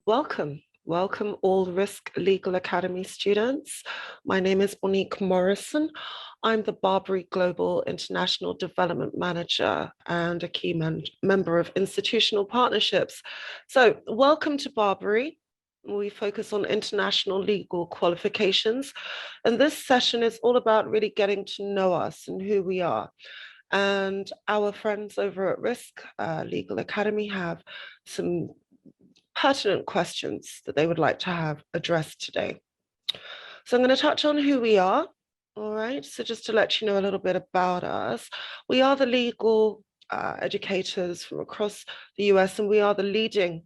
Welcome all RISC Legal Academy students. My name is Monique Morrison. I'm the BARBRI Global International Development Manager and a key member of institutional partnerships. So welcome to BARBRI. We focus on international legal qualifications. And this session is all about really getting to know us and who we are. And our friends over at RISC Legal Academy have some pertinent questions that they would like to have addressed today. So I'm going to touch on who we are. All right. So just to let you know a little bit about us, we are the legal educators from across the US, and we are the leading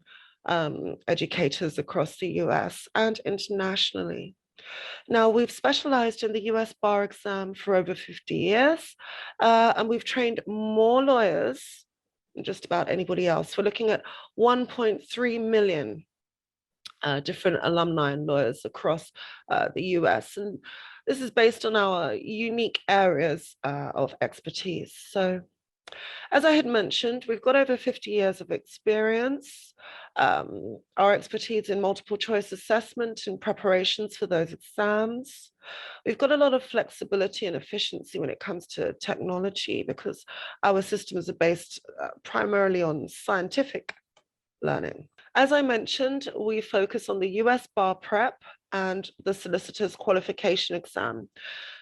educators across the US and internationally. Now, we've specialized in the US bar exam for over 50 years, and we've trained more lawyers than just about anybody else. We're looking at 1.3 million different alumni and lawyers across the US. And this is based on our unique areas of expertise. So as I had mentioned, we've got over 50 years of experience. Our expertise in multiple choice assessment and preparations for those exams. We've got a lot of flexibility and efficiency when it comes to technology because our systems are based primarily on scientific learning. As I mentioned, we focus on the US bar prep and the solicitor's qualification exam.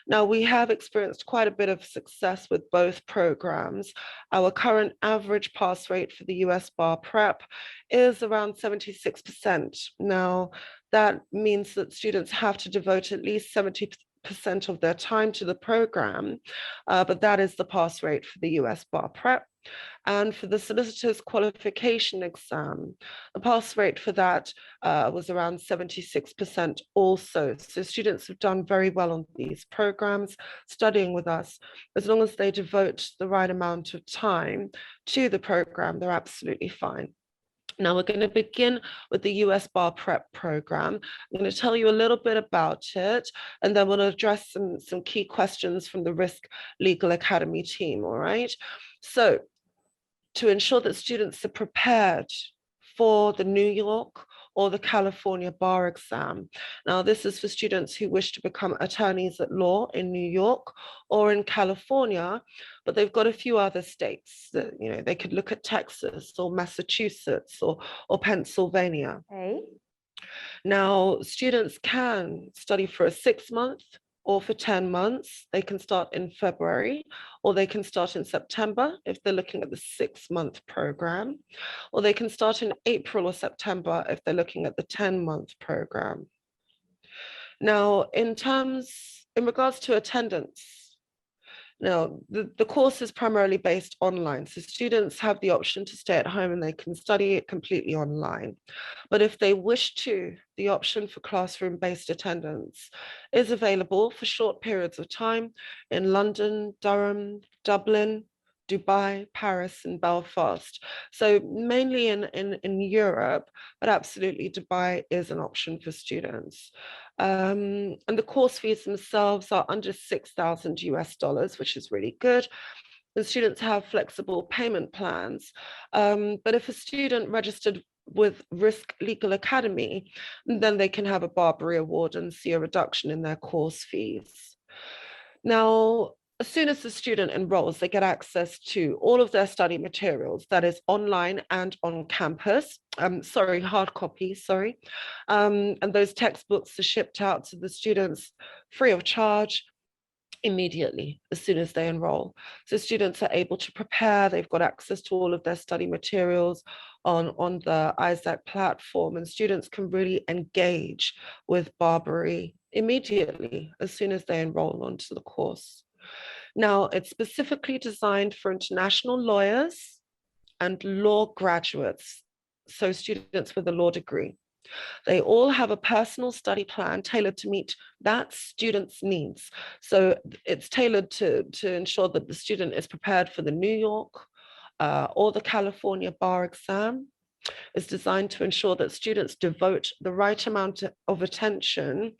Now, we have experienced quite a bit of success with both programs. Our current average pass rate for the US bar prep is around 76%. Now, that means that students have to devote at least 70% of their time to the program, but that is the pass rate for the US bar prep. And for the solicitor's qualification exam, the pass rate for that was around 76% also. So students have done very well on these programs, studying with us. As long as they devote the right amount of time to the program, they're absolutely fine. Now we're going to begin with the US Bar Prep program. I'm going to tell you a little bit about it, and then we'll address some key questions from the RISC Legal Academy team, all right? So to ensure that students are prepared for the New York or the California bar exam. Now, this is for students who wish to become attorneys at law in New York or in California, but they've got a few other states that, you know, they could look at Texas or Massachusetts or Pennsylvania. Okay. Now, students can study for a 6-month or for 10 months. They can start in February, or they can start in September if they're looking at the 6-month program, or they can start in April or September if they're looking at the 10-month program. Now, in regards to attendance, now, the course is primarily based online, so students have the option to stay at home and they can study it completely online. But if they wish to, the option for classroom-based attendance is available for short periods of time in London, Durham, Dublin, Dubai, Paris, and Belfast. So mainly in Europe, but absolutely Dubai is an option for students. And the course fees themselves are under $6,000 which is really good. The students have flexible payment plans. But if a student registered with RISC Legal Academy, then they can have a BARBRI award and see a reduction in their course fees. Now, as soon as the student enrolls, they get access to all of their study materials, that is online and on campus. Hard copy, sorry. And those textbooks are shipped out to the students free of charge immediately as soon as they enroll. So students are able to prepare, they've got access to all of their study materials on the ISAC platform, and students can really engage with BARBRI immediately as soon as they enroll onto the course. Now, it's specifically designed for international lawyers and law graduates, so students with a law degree. They all have a personal study plan tailored to meet that student's needs. So it's tailored to ensure that the student is prepared for the New York or the California bar exam. is designed to ensure that students devote the right amount of attention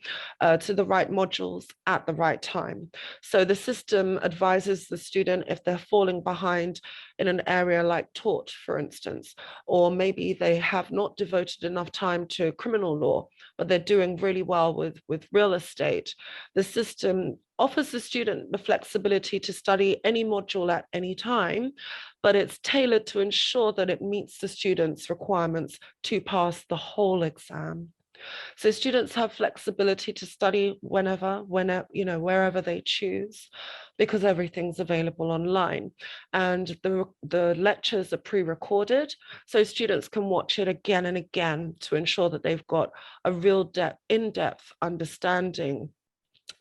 to the right modules at the right time. So the system advises the student if they're falling behind in an area like tort, for instance, or maybe they have not devoted enough time to criminal law, but they're doing really well with real estate. The system offers the student the flexibility to study any module at any time, but it's tailored to ensure that it meets the student's requirements to pass the whole exam. So students have flexibility to study whenever, wherever they choose, because everything's available online. And the lectures are pre-recorded, so students can watch it again and again to ensure that they've got a real in-depth understanding.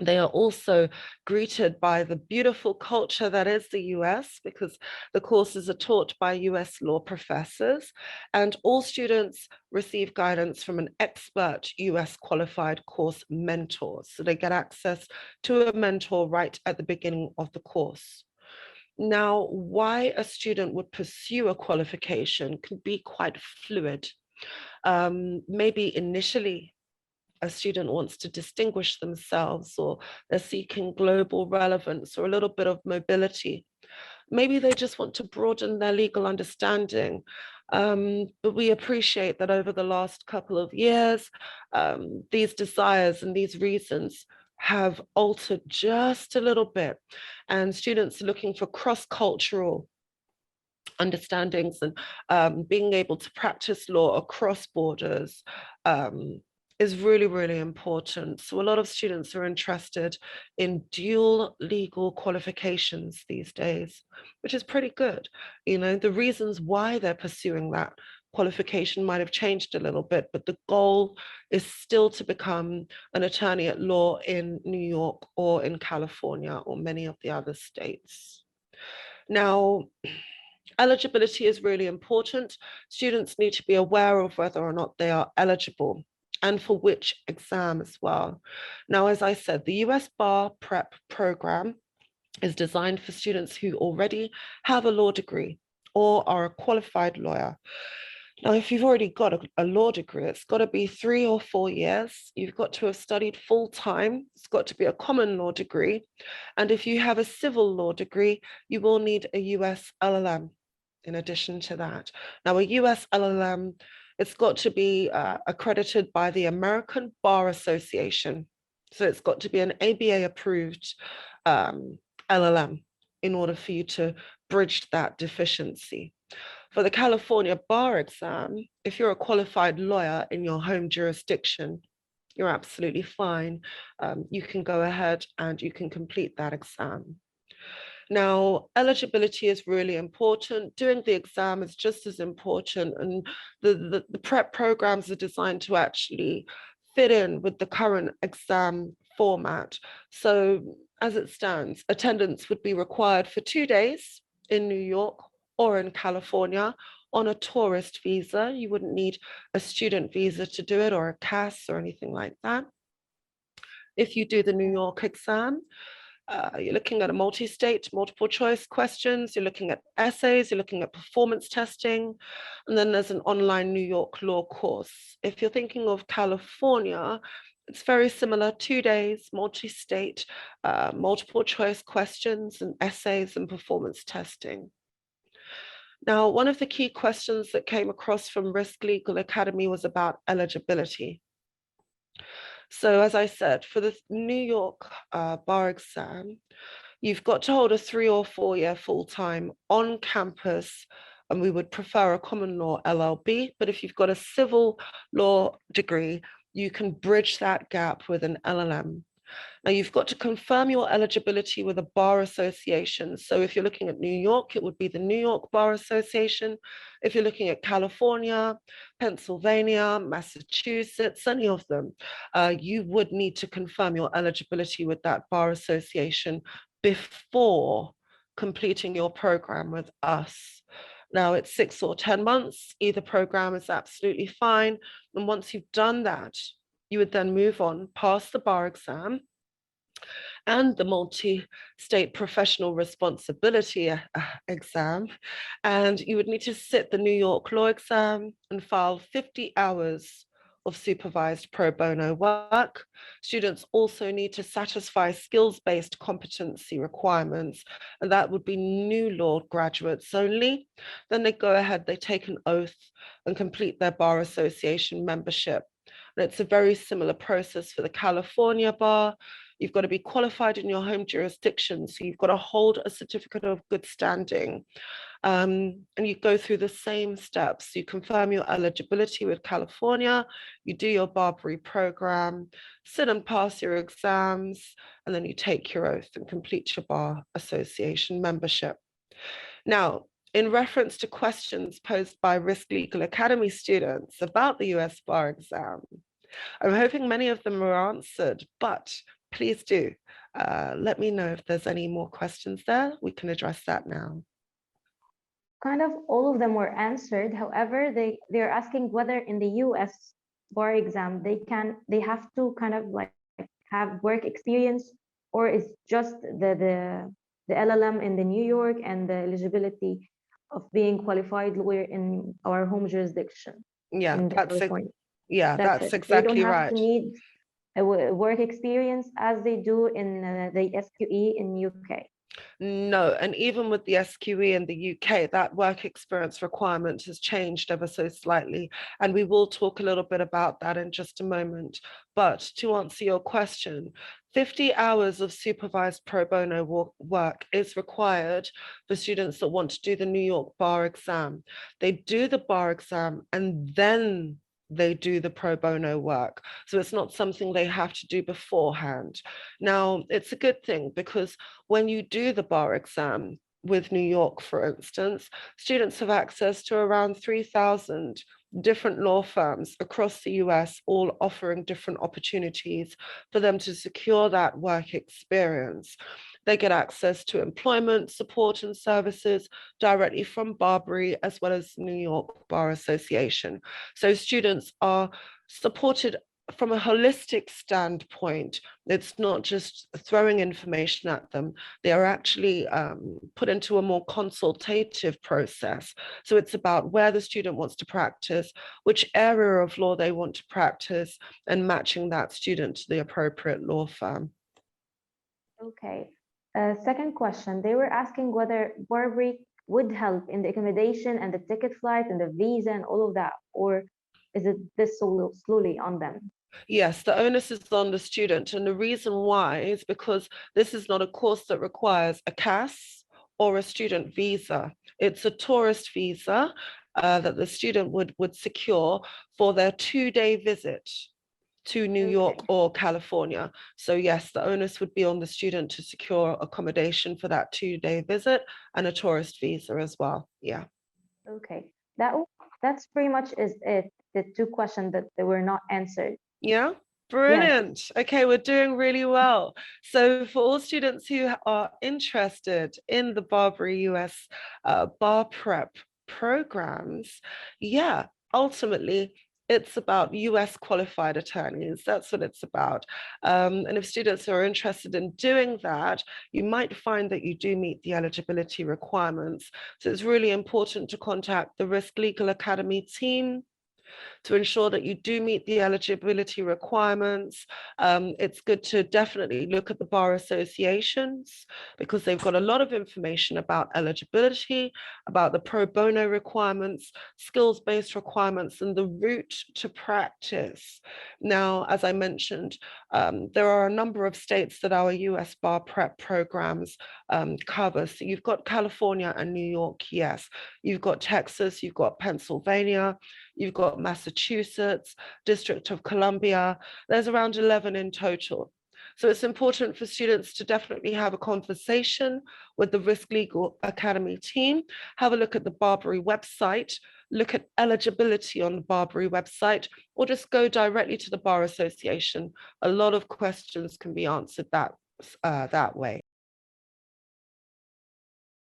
They are also greeted by the beautiful culture that is the US, because the courses are taught by US law professors, and all students receive guidance from an expert US qualified course mentor. So they get access to a mentor right at the beginning of the course. Now, why a student would pursue a qualification can be quite fluid. Maybe initially a student wants to distinguish themselves, or they're seeking global relevance or a little bit of mobility. Maybe they just want to broaden their legal understanding. But we appreciate that over the last couple of years, these desires and these reasons have altered just a little bit. And students are looking for cross-cultural understandings and being able to practice law across borders is really, really important. So a lot of students are interested in dual legal qualifications these days, which is pretty good. The reasons why they're pursuing that qualification might have changed a little bit, but the goal is still to become an attorney at law in New York or in California or many of the other states. Now, eligibility is really important. Students need to be aware of whether or not they are eligible and for which exam as well. Now, as I said, the US Bar Prep program is designed for students who already have a law degree or are a qualified lawyer. Now, if you've already got a law degree, it's got to be 3 or 4 years. You've got to have studied full time. It's got to be a common law degree. And if you have a civil law degree, you will need a US LLM in addition to that. Now, a US LLM, it's got to be accredited by the American Bar Association. So it's got to be an ABA approved LLM in order for you to bridge that deficiency. For the California bar exam, if you're a qualified lawyer in your home jurisdiction, you're absolutely fine. You can go ahead and you can complete that exam. Now, eligibility is really important. Doing the exam is just as important, and the prep programs are designed to actually fit in with the current exam format. So as it stands, attendance would be required for 2 days in New York or in California on a tourist visa. You wouldn't need a student visa to do it, or a CAS or anything like that. If you do the New York exam, you're looking at a multi-state, multiple choice questions, you're looking at essays, you're looking at performance testing, and then there's an online New York law course. If you're thinking of California, it's very similar, 2 days, multi-state, multiple choice questions and essays and performance testing. Now, one of the key questions that came across from RISC Legal Academy was about eligibility. So as I said, for the New York bar exam, you've got to hold a 3 or 4 year full-time on campus, and we would prefer a common law LLB, but if you've got a civil law degree, you can bridge that gap with an LLM. Now, you've got to confirm your eligibility with a bar association. So if you're looking at New York, it would be the New York Bar Association. If you're looking at California, Pennsylvania, Massachusetts, any of them, you would need to confirm your eligibility with that bar association before completing your program with us. Now, it's 6 or 10 months. Either program is absolutely fine. And once you've done that, you would then move on past the bar exam and the multi-state professional responsibility exam. And you would need to sit the New York law exam and file 50 hours of supervised pro bono work. Students also need to satisfy skills-based competency requirements, and that would be new law graduates only. Then they go ahead, they take an oath and complete their Bar Association membership. And it's a very similar process for the California bar. You've got to be qualified in your home jurisdiction. So you've got to hold a certificate of good standing. And you go through the same steps. You confirm your eligibility with California, you do your BARBRI program, sit and pass your exams, and then you take your oath and complete your Bar Association membership. Now, in reference to questions posed by RISC Legal Academy students about the US bar exam, I'm hoping many of them are answered, but please do let me know if there's any more questions there. We can address that now. Kind of all of them were answered. However, they're asking whether in the US bar exam they have to kind of like have work experience, or is just the LLM in the New York and the eligibility of being qualified lawyer in our home jurisdiction. Yeah, that's it. exactly they don't have right. to need a work experience as they do in the SQE in UK. No, and even with the SQE in the UK, that work experience requirement has changed ever so slightly. And we will talk a little bit about that in just a moment. But to answer your question, 50 hours of supervised pro bono work is required for students that want to do the New York bar exam. They do the bar exam and then they do the pro bono work. So it's not something they have to do beforehand. Now, it's a good thing because when you do the bar exam with New York, for instance, students have access to around 3,000 different law firms across the US, all offering different opportunities for them to secure that work experience. They get access to employment support and services directly from BARBRI as well as New York Bar Association. So students are supported from a holistic standpoint. It's not just throwing information at them. They are actually put into a more consultative process. So it's about where the student wants to practice, which area of law they want to practice, and matching that student to the appropriate law firm. Okay. Second question, they were asking whether BARBRI would help in the accommodation and the ticket flight and the visa and all of that, or is it this solely on them? Yes, the onus is on the student. And the reason why is because this is not a course that requires a CAS or a student visa. It's a tourist visa that the student would secure for their 2-day visit to New York or California. So yes, the onus would be on the student to secure accommodation for that 2-day visit and a tourist visa as well. Yeah. Okay, that's pretty much is it. The two questions that they were not answered. Yeah, brilliant. Yes. Okay, we're doing really well. So for all students who are interested in the BARBRI US bar prep programs, yeah, ultimately, it's about US qualified attorneys. That's what it's about. And if students are interested in doing that, you might find that you do meet the eligibility requirements. So it's really important to contact the RISC Legal Academy team to ensure that you do meet the eligibility requirements. It's good to definitely look at the bar associations because they've got a lot of information about eligibility, about the pro bono requirements, skills-based requirements, and the route to practice. Now, as I mentioned, there are a number of states that our US bar prep programs cover. So you've got California and New York, yes. You've got Texas, you've got Pennsylvania, you've got Massachusetts, District of Columbia. There's around 11 in total. So it's important for students to definitely have a conversation with the RISC Legal Academy team, have a look at the BARBRI website, look at eligibility on the BARBRI website, or just go directly to the Bar Association. A lot of questions can be answered that way.